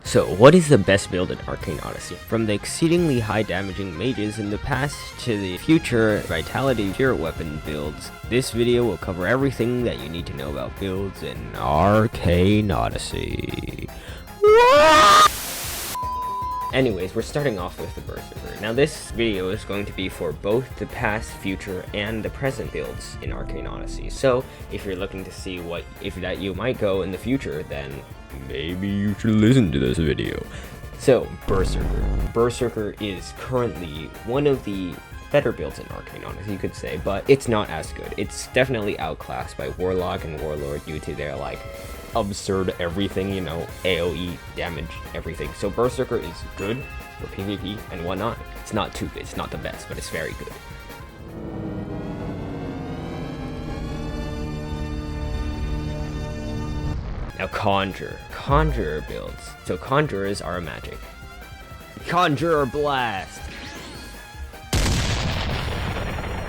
So, what is the best build in Arcane Odyssey? From the exceedingly high damaging mages in the past to the future vitality pure weapon builds, this video will cover everything that you need to know about builds in Arcane Odyssey. Anyways, we're starting off with the Berserker. Now this video is going to be for both the past, future, and the present builds in Arcane Odyssey. So, if you're looking to see what that you might go in the future, then maybe you should listen to this video. So, Berserker. Berserker is currently one of the better builds in Arcane Odyssey, you could say, but it's not as good. It's definitely outclassed by Warlock and Warlord due to their, absurd everything, you know, AoE damage, everything. So Berserker is good for PvP and whatnot. It's not too good, it's not the best, but it's very good. Now Conjurer builds. So Conjurers are a magic. Conjurer Blast!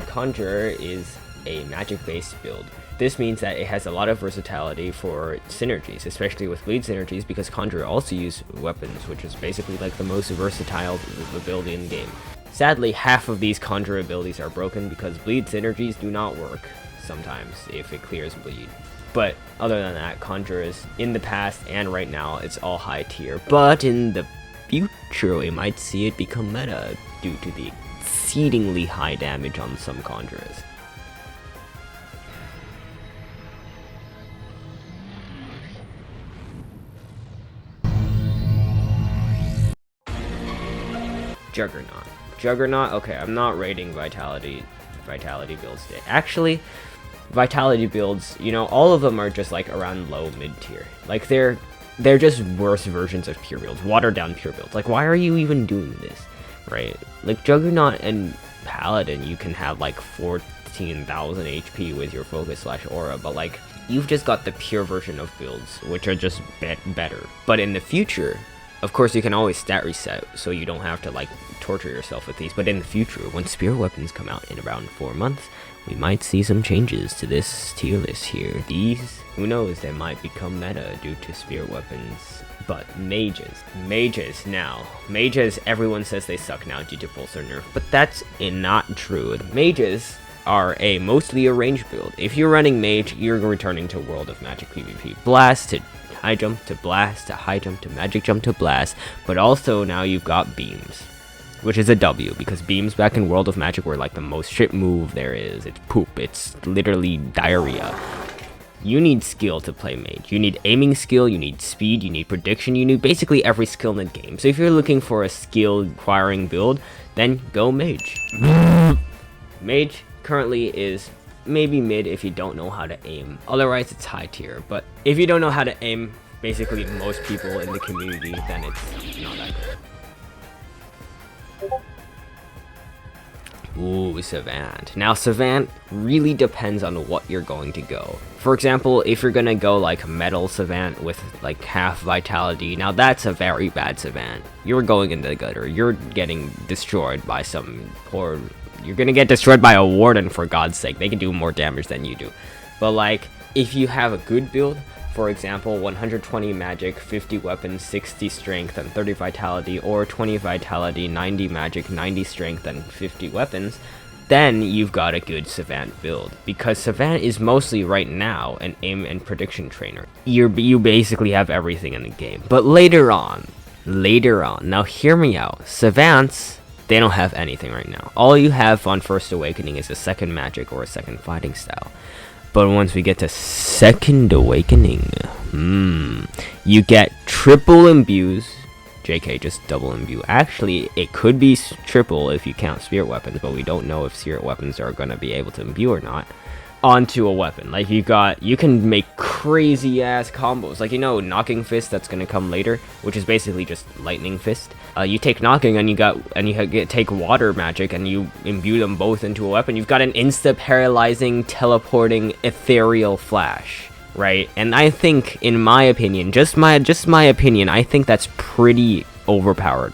Conjurer is a magic-based build. This means that it has a lot of versatility for synergies, especially with bleed synergies, because Conjurer also use weapons, which is basically like the most versatile ability in the game. Sadly, half of these Conjurer abilities are broken because bleed synergies do not work sometimes if it clears bleed. But other than that, Conjurers in the past and right now, it's all high tier. But in the future, we might see it become meta due to the exceedingly high damage on some Conjurers. Juggernaut, okay, I'm not rating vitality builds today. Actually, vitality builds, you know, all of them are just like around low mid tier. Like they're just worse versions of pure builds, watered down pure builds. Like, why are you even doing this, right? Like Juggernaut and Paladin, you can have like 14,000 HP with your focus / aura, but like you've just got the pure version of builds, which are just better. But in the future, of course, you can always stat reset, so you don't have to like torture yourself with these. But in the future, when spirit weapons come out in around 4 months, we might see some changes to this tier list here. These, who knows, they might become meta due to spirit weapons. But mages now. Mages, everyone says they suck now due to pulsar nerf, but that's not true. Mages are mostly a range build. If you're running mage, you're returning to World of Magic PvP. Blast to high jump to blast to high jump to magic jump to blast, but also now you've got beams, which is a W, because beams back in World of Magic were like the most shit move there is. It's poop, it's literally diarrhea. You need skill to play mage. You need aiming skill, you need speed, you need prediction, you need basically every skill in the game. So if you're looking for a skill acquiring build, then go mage. Mage currently is maybe mid if you don't know how to aim. Otherwise, it's high tier. But if you don't know how to aim, basically most people in the community, then it's not that good. Ooh, Savant. Now, Savant really depends on what you're going to go. For example, if you're gonna go like Metal Savant with like half vitality, now that's a very bad Savant. You're going in the gutter. You're getting destroyed by some poor... You're gonna get destroyed by a warden, for God's sake. They can do more damage than you do. But like, if you have a good build, for example, 120 magic, 50 weapons, 60 strength, and 30 vitality, or 20 vitality, 90 magic, 90 strength, and 50 weapons, then you've got a good Savant build. Because Savant is mostly, right now, an aim and prediction trainer. You basically have everything in the game. But later on, now hear me out, Savants, they don't have anything right now. All you have on First Awakening is a second magic or a second fighting style. But once we get to Second Awakening, you get triple imbues. JK, just double imbue. Actually, it could be triple if you count spirit weapons, but we don't know if spirit weapons are going to be able to imbue or not. Onto a weapon. Like you can make crazy ass combos. Like, you know, Knocking Fist, that's gonna come later, which is basically just Lightning Fist. You take Knocking and you take Water Magic and you imbue them both into a weapon. You've got an insta paralyzing, teleporting, ethereal flash, right? And I think, in my opinion, just my opinion, I think that's pretty overpowered,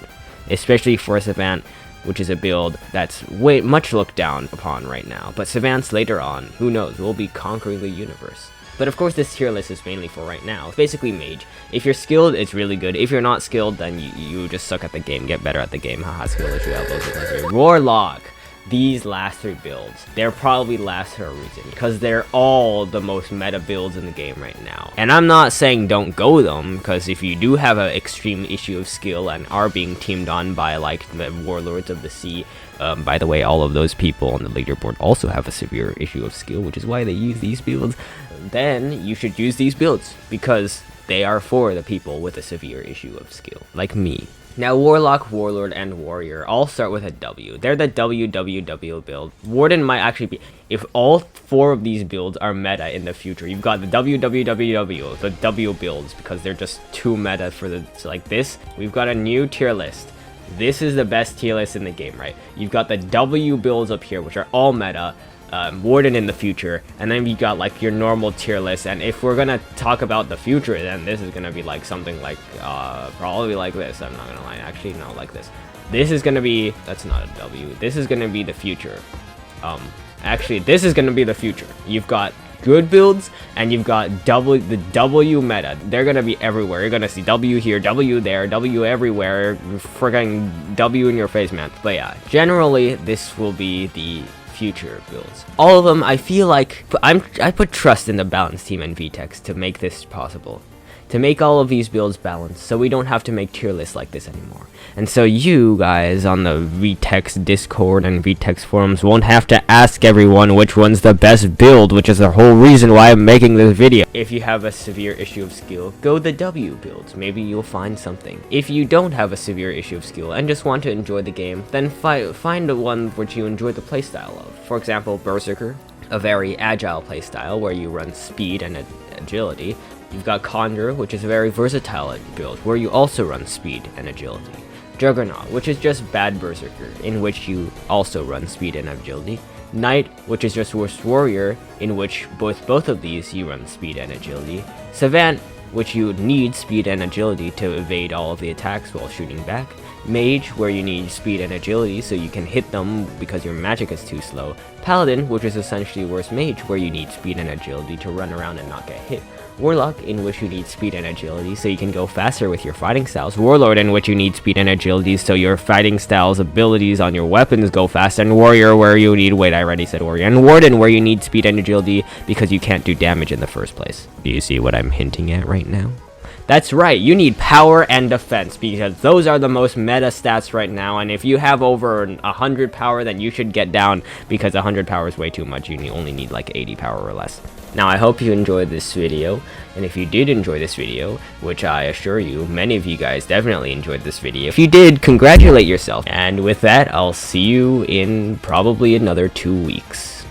especially for a Savant, which is a build that's much looked down upon right now. But Savants later on, who knows, will be conquering the universe. But of course this tier list is mainly for right now. It's basically mage. If you're skilled, it's really good. If you're not skilled, then you just suck at the game. Get better at the game. Haha, skill issue elbows. Warlock. These last 3 builds, they're probably last for a reason, because they're all the most meta builds in the game right now. And I'm not saying don't go them, because if you do have an extreme issue of skill and are being teamed on by like the Warlords of the Sea, by the way, all of those people on the leaderboard also have a severe issue of skill, which is why they use these builds, then you should use these builds, because they are for the people with a severe issue of skill, like me. Now, Warlock, Warlord, and Warrior all start with a W. They're the WWW build. Warden might actually be... If all 4 of these builds are meta in the future, you've got the WWWW, the W builds, because they're just too meta for the... So like this, we've got a new tier list. This is the best tier list in the game, right? You've got the W builds up here, which are all meta. Warden in the future, and then we got like your normal tier list. And if we're gonna talk about the future, then this is gonna be like something like probably like this. I'm not gonna lie, actually no, like this. This is gonna be, that's not a W, this is gonna be the future. Actually this is gonna be the future. You've got good builds and you've got the W meta. They're gonna be everywhere. You're gonna see W here, W there, W everywhere, friggin' W in your face, man. But yeah, generally this will be the future builds. All of them, I feel like I put trust in the balance team and VTEX to make this possible, to make all of these builds balanced, so we don't have to make tier lists like this anymore. And so you guys on the VTEX Discord and VTEX forums won't have to ask everyone which one's the best build, which is the whole reason why I'm making this video. If you have a severe issue of skill, go the W builds. Maybe you'll find something. If you don't have a severe issue of skill and just want to enjoy the game, then find the one which you enjoy the playstyle of. For example, Berserker, a very agile playstyle where you run speed and agility. You've got Conjurer, which is a very versatile build where you also run speed and agility. Juggernaut, which is just bad Berserker, in which you also run speed and agility. Knight, which is just worst Warrior, in which both of these you run speed and agility. Savant, which you need speed and agility to evade all of the attacks while shooting back. Mage, where you need speed and agility so you can hit them because your magic is too slow. Paladin, which is essentially worse Mage, where you need speed and agility to run around and not get hit. Warlock, in which you need speed and agility so you can go faster with your fighting styles. Warlord, in which you need speed and agility so your fighting styles abilities on your weapons go fast. And Warrior, where you need, wait, I already said Warrior. And Warden, where you need speed and agility because you can't do damage in the first place. Do you see what I'm hinting at right now? That's right, you need power and defense, because those are the most meta stats right now, and if you have over 100 power, then you should get down, because 100 power is way too much. You only need like 80 power or less. Now, I hope you enjoyed this video, and if you did enjoy this video, which I assure you, many of you guys definitely enjoyed this video. If you did, congratulate yourself, and with that, I'll see you in probably another 2 weeks.